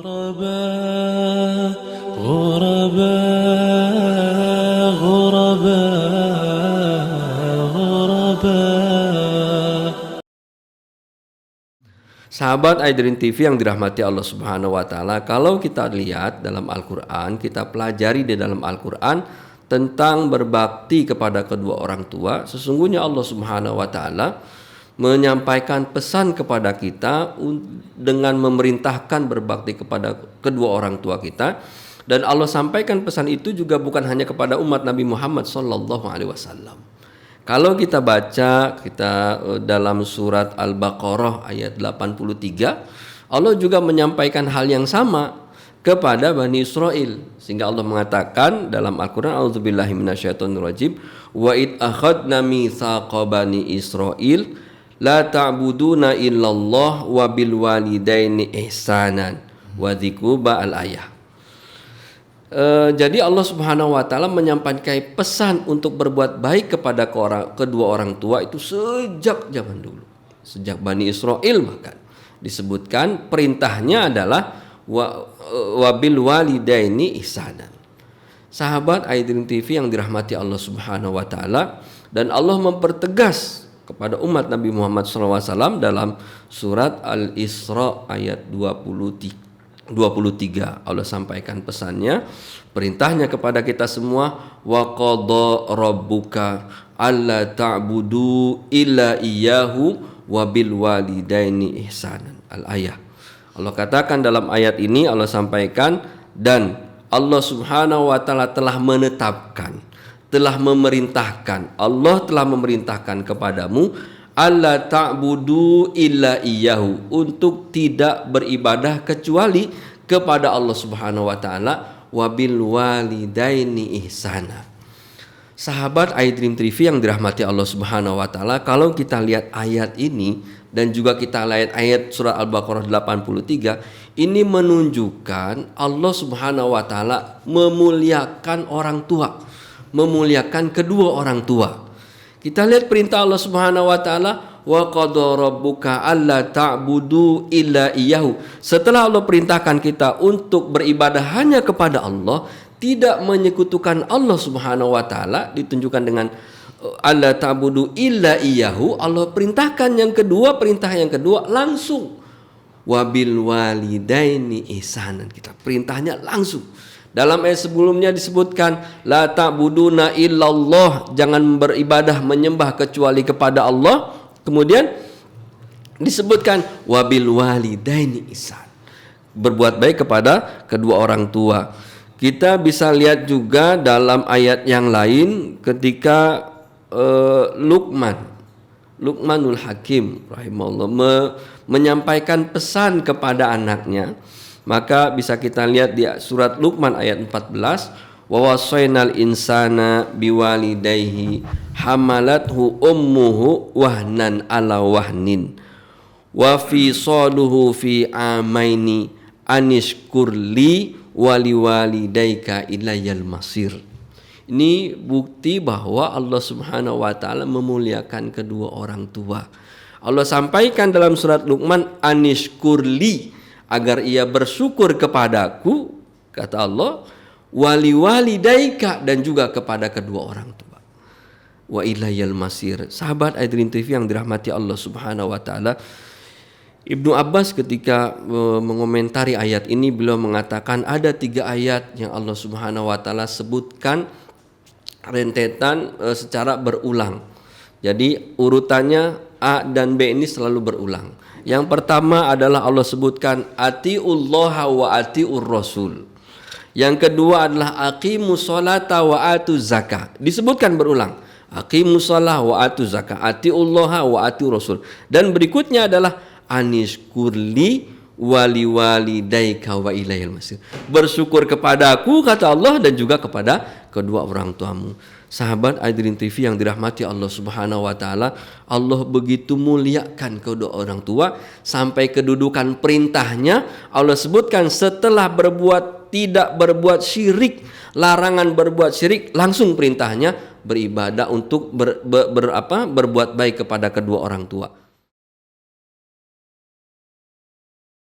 غرباء غرباء غرباء غرباء. Sahabat Aidrin TV yang dirahmati Allah Subhanahu wa taala, kalau kita lihat dalam Al-Qur'an, kita pelajari di dalam Al-Qur'an tentang berbakti kepada kedua orang tua, sesungguhnya Allah Subhanahu wa taala menyampaikan pesan kepada kita dengan memerintahkan berbakti kepada kedua orang tua kita, dan Allah sampaikan pesan itu juga bukan hanya kepada umat Nabi Muhammad SAW. Kalau kita baca dalam surat Al-Baqarah ayat 83, Allah juga menyampaikan hal yang sama kepada Bani Israel, sehingga Allah mengatakan dalam Al-Quran, A'udzubillahi minasyaitonirrajim, wa id akhadna mitsaqa bani Israil la ta'buduna illallah wa bil walidaini ihsanan wa dzikruba al-ayah. Jadi Allah Subhanahu wa taala menyampaikan pesan untuk berbuat baik kepada kedua orang tua itu sejak zaman dulu. Sejak Bani Israel bahkan disebutkan perintahnya adalah wa bil walidaini ihsanan. Sahabat Aidrin TV yang dirahmati Allah Subhanahu wa taala, dan Allah mempertegas kepada umat Nabi Muhammad SAW dalam surat Al-Isra ayat 23. Allah sampaikan pesannya, perintahnya kepada kita semua, wa qadha rabbuka alla ta'budu illa iyyahu wa bil walidaini ihsanan. Al-ayah. Allah katakan dalam ayat ini, Allah sampaikan, dan Allah Subhanahu wa taala telah menetapkan, telah memerintahkan, Allah telah memerintahkan kepadamu alla ta'budu illa iyyahu, untuk tidak beribadah kecuali kepada Allah Subhanahu wa taala, wa bil walidaini ihsana. Sahabat iDream TV yang dirahmati Allah Subhanahu wa taala, kalau kita lihat ayat ini dan juga kita lihat ayat surah Al-Baqarah 83, ini menunjukkan Allah Subhanahu wa taala memuliakan orang tua, memuliakan kedua orang tua. Kita lihat perintah Allah Subhanahu wa taala, wa qadha rabbuka alla ta'budu illa iyyahu. Setelah Allah perintahkan kita untuk beribadah hanya kepada Allah, tidak menyekutukan Allah Subhanahu wa taala, ditunjukkan dengan alla ta'budu illa iyyahu. Allah perintahkan yang kedua, perintah yang kedua langsung, wabil walidaini ihsanan. Kita perintahnya langsung. Dalam ayat sebelumnya disebutkan la ta'buduna illallah, jangan beribadah menyembah kecuali kepada Allah. Kemudian disebutkan wabil walidaini ihsan, berbuat baik kepada kedua orang tua. Kita bisa lihat juga dalam ayat yang lain ketika Luqmanul Hakim rahimahullah menyampaikan pesan kepada anaknya. Maka bisa kita lihat di surat Luqman ayat 14, wa wasainal insana biwalidayhi hamalathu ummuhu wahnan ala wahnin wa fisaluhu fi amaini anishkurli waliwalidayka ilayal masir. Ini bukti bahwa Allah Subhanahu wa taala memuliakan kedua orang tua. Allah sampaikan dalam surat Luqman, anishkurli, agar ia bersyukur kepadaku, kata Allah, wali walidaika, dan juga kepada kedua orang tua, wa ilayal masir. Sahabat iDream TV yang dirahmati Allah Subhanahu wa taala, Ibnu Abbas ketika mengomentari ayat ini, beliau mengatakan ada 3 ayat yang Allah Subhanahu wa taala sebutkan rentetan secara berulang. Jadi urutannya A dan B ini selalu berulang. Yang pertama adalah Allah sebutkan atiullaha wa atiur rasul. Yang kedua adalah aqimus sholata wa atuz zakah. Disebutkan berulang. Aqimus shalah wa atuz zakah, atiullaha wa atiur rasul. Dan berikutnya adalah anishkurli wali walidaika wa ilayil masir. Bersyukur kepadaku, kata Allah, dan juga kepada kedua orang tuamu. Sahabat iDream TV yang dirahmati Allah Subhanahu wa taala, Allah begitu muliakan kedua orang tua sampai kedudukan perintahnya Allah sebutkan setelah tidak berbuat syirik, larangan berbuat syirik, langsung perintahnya beribadah untuk berbuat baik kepada kedua orang tua.